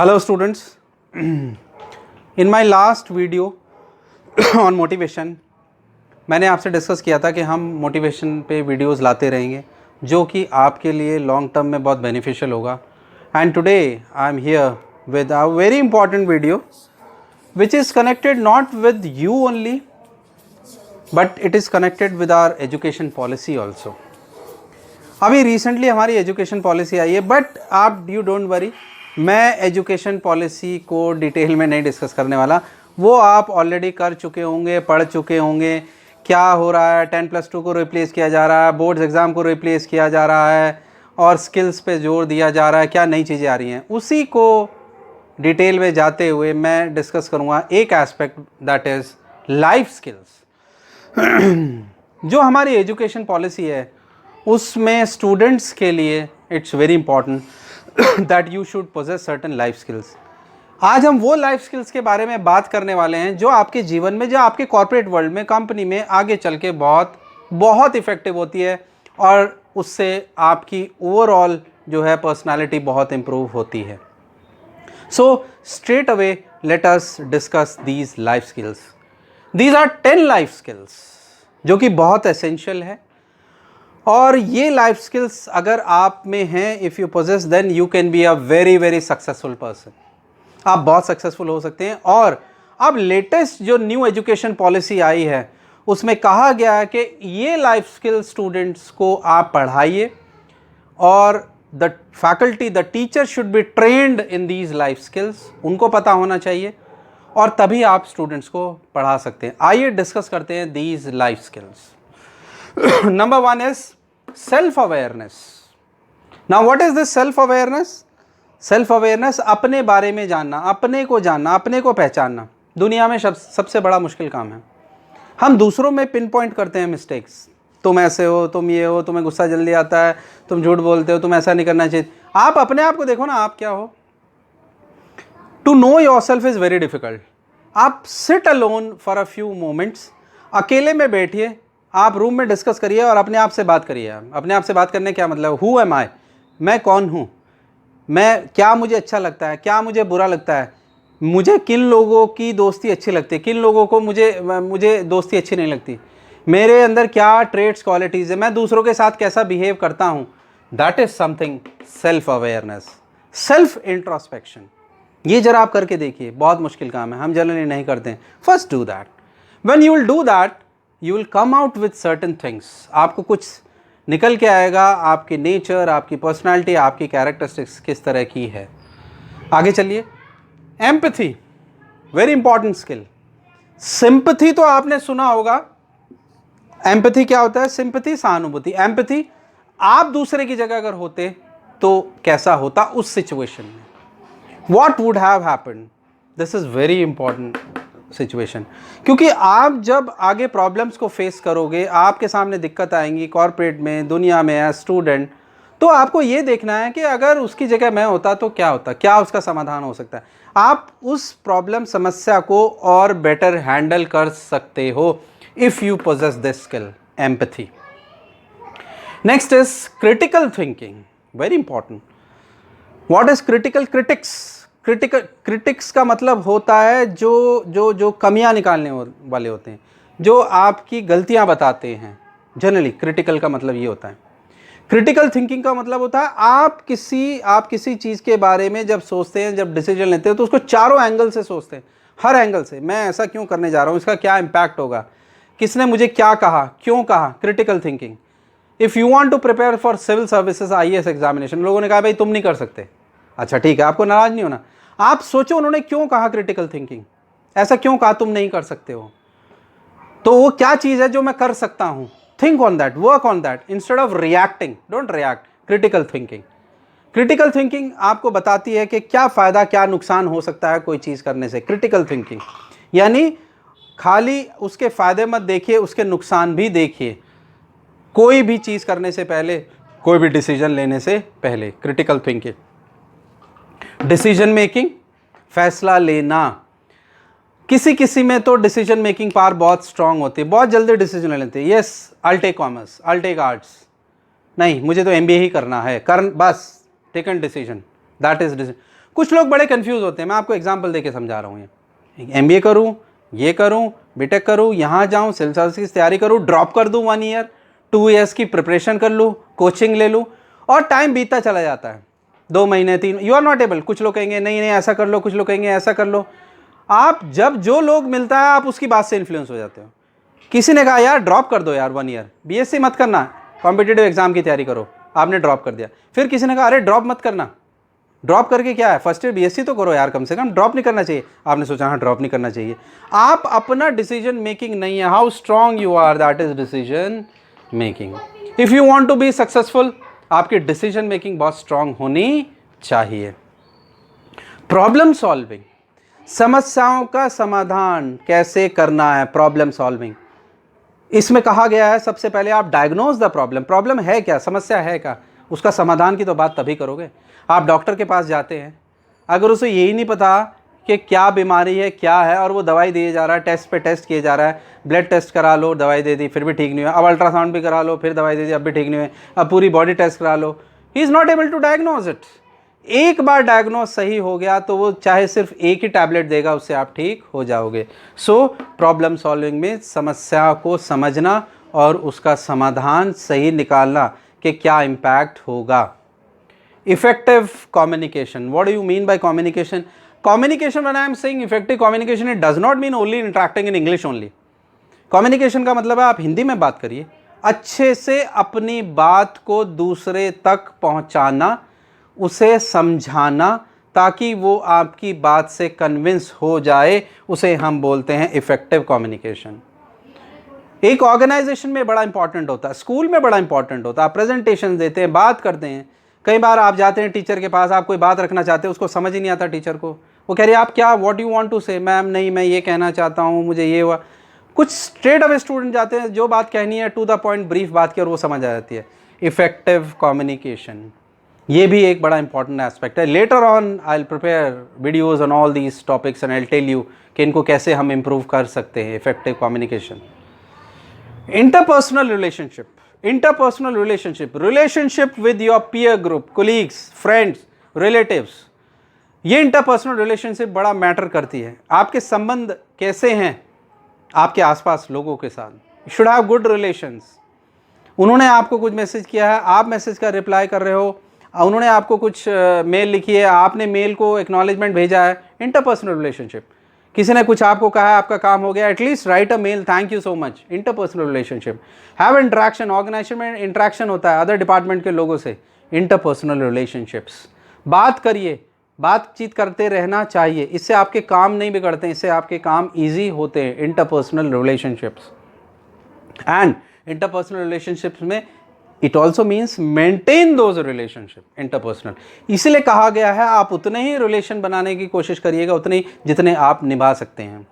Hello students, in my last video on motivation मैंने आपसे discuss किया था कि हम मोटिवेशन पे वीडियोस लाते रहेंगे जो कि आपके लिए लॉन्ग टर्म में बहुत बेनिफिशियल होगा. And today I am here with a very important video which is connected not with you only but it is connected with our education policy also. अभी रिसेंटली हमारी एजुकेशन पॉलिसी आई है but आप you don't worry, मैं education policy को detail में नहीं discuss करने वाला. वो आप ऑलरेडी कर चुके होंगे, पढ़ चुके होंगे. क्या हो रहा है, 10+2 को रिप्लेस किया जा रहा है, बोर्ड्स एग्ज़ाम को रिप्लेस किया जा रहा है और स्किल्स पे जोर दिया जा रहा है, क्या नई चीज़ें आ रही हैं, उसी को डिटेल में जाते हुए मैं डिस्कस करूँगा एक aspect that is life skills. जो हमारी एजुकेशन पॉलिसी है उसमें स्टूडेंट्स के लिए it's very important that you should possess certain life skills. आज हम वो लाइफ स्किल्स के बारे में बात करने वाले हैं जो आपके जीवन में, जो आपके कॉर्पोरेट वर्ल्ड में, कंपनी में आगे चल के बहुत बहुत इफ़ेक्टिव होती है और उससे आपकी ओवरऑल जो है पर्सनालिटी बहुत इम्प्रूव होती है. So straight away let us discuss these life skills. These are 10 life skills जो कि बहुत एसेंशियल है और ये लाइफ स्किल्स अगर आप में हैं, if you possess, then you can be a very very successful person. आप बहुत सक्सेसफुल हो सकते हैं. और अब लेटेस्ट जो न्यू एजुकेशन पॉलिसी आई है उसमें कहा गया है कि ये लाइफ स्किल स्टूडेंट्स को आप पढ़ाइए और the faculty, the teacher should be trend in these life skills. उनको पता होना चाहिए और तभी आप स्टूडेंट्स को पढ़ा सकते हैं. आइए डिस्कस करते हैं these life skills. Number 1 is self-awareness. Now what is this self-awareness? Self-awareness अपने बारे में जानना, अपने को जानना, अपने को पहचानना दुनिया में सबसे बड़ा मुश्किल काम है. हम दूसरों में पिन पॉइंट करते हैं मिस्टेक्स. तुम ऐसे हो, तुम ये हो, तुम्हें गुस्सा जल्दी आता है, तुम झूठ बोलते हो, तुम ऐसा नहीं करना चाहिए. आप अपने आप को देखो ना, आप क्या हो. To know yourself is very difficult. आप sit alone for a few moments, अकेले में बैठिए, आप रूम में डिस्कस करिए और अपने आप से बात करिए. अपने आप से बात करने क्या मतलब, हु एम आई, मैं कौन हूँ, मैं क्या, मुझे अच्छा लगता है, क्या मुझे बुरा लगता है, मुझे किन लोगों की दोस्ती अच्छी लगती है, किन लोगों को मुझे दोस्ती अच्छी नहीं लगती, मेरे अंदर क्या ट्रेड्स क्वालिटीज़ है, मैं दूसरों के साथ कैसा बिहेव करता हूँ. That is something self awareness, self introspection. ये जरा आप करके देखिए. बहुत मुश्किल काम है, हम जनरली नहीं करते हैं. First do that. When you will do that you will come out with certain things. आपको कुछ निकल के आएगा, आपकी नेचर, आपकी पर्सनालिटी, आपकी कैरेक्टरिस्टिक्स किस तरह की है. आगे चलिए. Empathy, very important skill. Sympathy तो आपने सुना होगा. एम्पैथी क्या होता है? सिंपैथी सहानुभूति. एम्पैथी, आप दूसरे की जगह अगर होते तो कैसा होता उस सिचुएशन में, what would have happened. This is very important situation. क्योंकि आप जब आगे प्रॉब्लम्स को फेस करोगे, आपके सामने दिक्कत आएंगी कॉर्पोरेट में, दुनिया में, एज स्टूडेंट, तो आपको ये देखना है कि अगर उसकी जगह मैं होता तो क्या होता, क्या उसका समाधान हो सकता है. आप उस प्रॉब्लम, समस्या को और बेटर हैंडल कर सकते हो if you poses this skill, empathy. Next is critical thinking, very important. What is critical? Critics का मतलब होता है जो कमियां निकालने वाले होते हैं, जो आपकी गलतियां बताते हैं. जनरली क्रिटिकल का मतलब ये होता है. क्रिटिकल थिंकिंग का मतलब होता है आप किसी चीज़ के बारे में जब सोचते हैं, जब डिसीजन लेते हैं तो उसको चारों एंगल से सोचते हैं. हर एंगल से, मैं ऐसा क्यों करने जा रहा हूँ, इसका क्या इम्पैक्ट होगा, किसने मुझे क्या कहा, क्यों कहा. Critical thinking. If you want to prepare for civil services IAS examination, लोगों ने कहा भाई तुम नहीं कर सकते. अच्छा ठीक है, आपको नाराज़ नहीं होना. आप सोचो उन्होंने क्यों कहा क्रिटिकल थिंकिंग, ऐसा क्यों कहा तुम नहीं कर सकते हो, तो वो क्या चीज़ है जो मैं कर सकता हूँ. Think on that, work on that instead of reacting. Don't react. Critical thinking. Critical thinking आपको बताती है कि क्या फ़ायदा, क्या नुकसान हो सकता है कोई चीज़ करने से. क्रिटिकल थिंकिंग यानी खाली उसके फ़ायदे मत देखिए, उसके नुकसान भी देखिए कोई भी चीज़ करने से पहले, कोई भी डिसीजन लेने से पहले. Critical thinking. डिसीजन मेकिंग, फैसला लेना. किसी में तो डिसीजन मेकिंग पावर बहुत स्ट्रांग होती है, बहुत जल्दी डिसीजन ले लेते हैं. Yes, I take commerce, I take arts, नहीं मुझे तो MBA ही करना है, बस taken decision, that is decision. कुछ लोग बड़े कंफ्यूज होते हैं, मैं आपको एग्जांपल देके समझा रहा हूँ। MBA करूँ, ये करूँ, बीटेक करूँ, यहाँ जाऊँ, सिविल सर्विस की तैयारी करूँ, ड्रॉप कर दूँ 1 ईयर, 2 ईयर्स की प्रिपरेशन कर लूँ, कोचिंग ले लूँ, और टाइम बीतता चला जाता है, 2 महीने 3, यू आर नॉट एबल। कुछ लोग कहेंगे नहीं नहीं ऐसा कर लो, कुछ लोग कहेंगे ऐसा कर लो। आप जब जो लोग मिलता है आप उसकी बात से इन्फ्लुएंस हो जाते हो। किसी ने कहा यार ड्रॉप कर दो यार 1 ईयर, BSc मत करना, कॉम्पिटिटिव एग्जाम की तैयारी करो, आपने ड्रॉप कर दिया। फिर किसी ने कहा अरे ड्रॉप मत करना, ड्रॉप करके क्या है, फर्स्ट ईयर BSc तो करो यार, कम से कम ड्रॉप नहीं करना चाहिए। आपने सोचा हाँ ड्रॉप नहीं करना चाहिए। आप अपना डिसीजन मेकिंग नहीं है, how strong you are, that is decision making. If you want to be successful, आपकी डिसीजन मेकिंग बहुत स्ट्रांग होनी चाहिए। प्रॉब्लम सॉल्विंग, समस्याओं का समाधान कैसे करना है, प्रॉब्लम सॉल्विंग। इसमें कहा गया है सबसे पहले आप डायग्नोज द प्रॉब्लम, प्रॉब्लम है क्या, समस्या है क्या, उसका समाधान की तो बात तभी करोगे। आप डॉक्टर के पास जाते हैं, अगर उसे यही नहीं पता कि क्या बीमारी है क्या है, और वो दवाई दिए जा रहा है, टेस्ट पे टेस्ट किए जा रहा है, ब्लड टेस्ट करा लो, दवाई दे दी, फिर भी ठीक नहीं हुआ, अब अल्ट्रासाउंड भी करा लो, फिर दवाई दे दी, अब भी ठीक नहीं हुआ, अब पूरी बॉडी टेस्ट करा लो, he is not able to diagnose it. एक बार डायग्नोज सही हो गया तो वो चाहे सिर्फ एक ही टैबलेट देगा, उससे आप ठीक हो जाओगे। सो प्रॉब्लम सॉल्विंग में समस्या को समझना और उसका समाधान सही निकालना कि क्या इम्पैक्ट होगा। Effective communication, what do you mean by communication? Communication, when I am saying effective communication, it does not mean only interacting in English only. Communication का मतलब है आप हिंदी में बात करिए, अच्छे से अपनी बात को दूसरे तक पहुंचाना, उसे समझाना, ताकि वो आपकी बात से कन्विंस हो जाए, उसे हम बोलते हैं इफेक्टिव कम्युनिकेशन। एक ऑर्गेनाइजेशन में बड़ा इंपॉर्टेंट होता है, स्कूल में बड़ा इंपॉर्टेंट होता है, आप प्रेजेंटेशन देते हैं, बात करते हैं। कई बार आप जाते हैं टीचर के पास, आप कोई बात रखना चाहते हैं, उसको समझ ही नहीं आता टीचर को, वो कह रही है आप क्या, व्हाट यू वांट टू से, मैम नहीं मैं ये कहना चाहता हूँ, मुझे ये हुआ। कुछ स्ट्रेट अवे स्टूडेंट जाते हैं, जो बात कहनी है टू द पॉइंट ब्रीफ बात की, और वो समझ आ जाती है। इफेक्टिव कम्युनिकेशन, ये भी एक बड़ा इंपॉर्टेंट एस्पेक्ट है। Later on I will prepare videos on all these topics and I will tell you कि इनको कैसे हम इम्प्रूव कर सकते हैं। Effective communication. Interpersonal relationship, interpersonal relationship, relationship with your peer group, colleagues, friends, relatives, ये interpersonal relationship बड़ा matter करती है। आपके संबंध कैसे हैं आपके आसपास लोगों के साथ। Should have good relations. उन्होंने आपको कुछ मैसेज किया है, आप मैसेज का रिप्लाई कर रहे हो, उन्होंने आपको कुछ मेल लिखी है, आपने मेल को एक्नॉलेजमेंट भेजा है, इंटरपर्सनल रिलेशनशिप। किसी ने कुछ आपको कहा है, आपका काम हो गया, at least right a mail, thank you so much, interpersonal relationship. Have interaction, organization में इंटरेक्शन होता है अदर डिपार्टमेंट के लोगों से, इंटरपर्सनल रिलेशनशिप्स। बात करिए, बातचीत करते रहना चाहिए, इससे आपके काम नहीं बिगड़ते हैं, इससे आपके काम ईजी होते हैं। Interpersonal relationships and interpersonal relationships में it also means maintain those relationship interpersonal. इसलिए कहा गया है आप उतने ही रिलेशन बनाने की कोशिश करिएगा, उतने ही जितने आप निभा सकते हैं।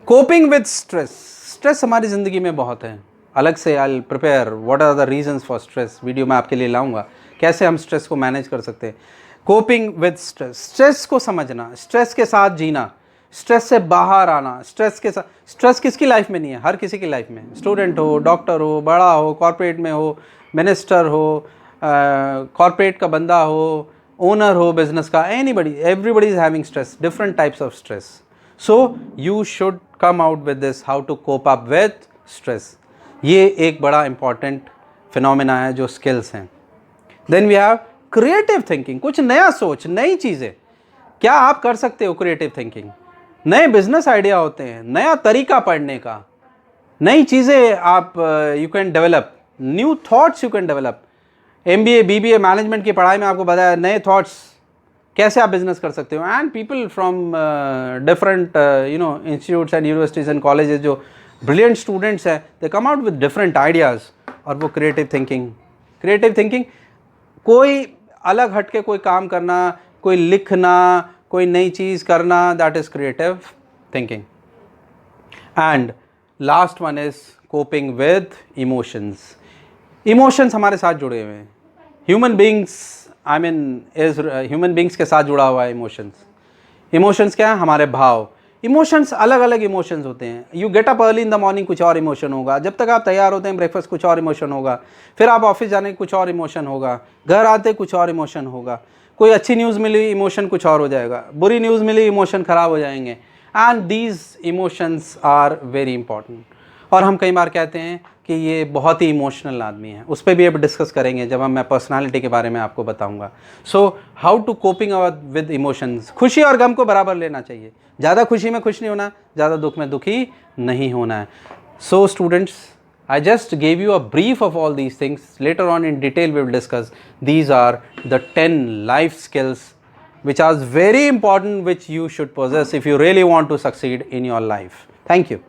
कोपिंग विद स्ट्रेस, स्ट्रेस हमारी ज़िंदगी में बहुत है, अलग से I will prepare what are the reasons for stress, video मैं आपके लिए लाऊंगा, कैसे हम स्ट्रेस को मैनेज कर सकते हैं। कोपिंग विद स्ट्रेस, स्ट्रेस को समझना, स्ट्रेस के साथ जीना, स्ट्रेस से बाहर आना। स्ट्रेस के साथ, स्ट्रेस किसकी लाइफ में नहीं है, हर किसी की लाइफ में, स्टूडेंट हो, डॉक्टर हो, बड़ा हो, कॉर्पोरेट में हो, मिनिस्टर हो, कॉर्पोरेट का बंदा हो, ओनर हो बिजनेस का, anybody, everybody is having stress, different types of stress. So you should come out with this, how to cope up with stress. ये एक बड़ा इंपॉर्टेंट फिनोमेना है जो स्किल्स हैं। Then we have creative thinking, कुछ नया सोच, नई चीज़ें। क्या आप कर सकते हो क्रिएटिव थिंकिंग? नए बिजनेस आइडिया होते हैं, नया तरीका पढ़ने का, नई चीज़ें आप you can develop, new thoughts you can develop. MBA BBA management की पढ़ाई में आपको बताया नए थॉट्स कैसे आप बिजनेस कर सकते हो। And people from different institutes and universities and colleges जो ब्रिलियंट स्टूडेंट्स हैं, they come out with different ideas, और वो क्रिएटिव थिंकिंग कोई अलग हट के कोई काम करना, कोई लिखना, कोई नई चीज़ करना, that is creative thinking. And last one is coping with emotions. Emotions हमारे साथ जुड़े हुए हैं, ह्यूमन बींग्स, ह्यूमन बींग्स के साथ जुड़ा हुआ है इमोशंस। इमोशंस क्या है? हमारे भाव। इमोशंस अलग अलग इमोशंस होते हैं। You get up early in the morning, कुछ और इमोशन होगा, जब तक आप तैयार होते हैं ब्रेकफास्ट कुछ और इमोशन होगा, फिर आप ऑफिस जाने कुछ और इमोशन होगा, घर आते कुछ और इमोशन होगा, कोई अच्छी न्यूज़ मिली, इमोशन कुछ और हो जाएगा, बुरी न्यूज़ मिली, इमोशन ख़राब हो जाएंगे। And these emotions are very important. और हम कई बार कहते हैं कि ये बहुत ही इमोशनल आदमी है, उस पर भी अब डिस्कस करेंगे जब मैं पर्सनालिटी के बारे में आपको बताऊंगा। So how to coping with emotions. खुशी और गम को बराबर लेना चाहिए, ज़्यादा खुशी में खुश नहीं होना, ज़्यादा दुख में दुखी नहीं होना है। So students, I just gave you a brief of all these things. Later on in detail we will discuss. These are the 10 life skills which are very important, which you should possess if you really want to succeed in your life. Thank you.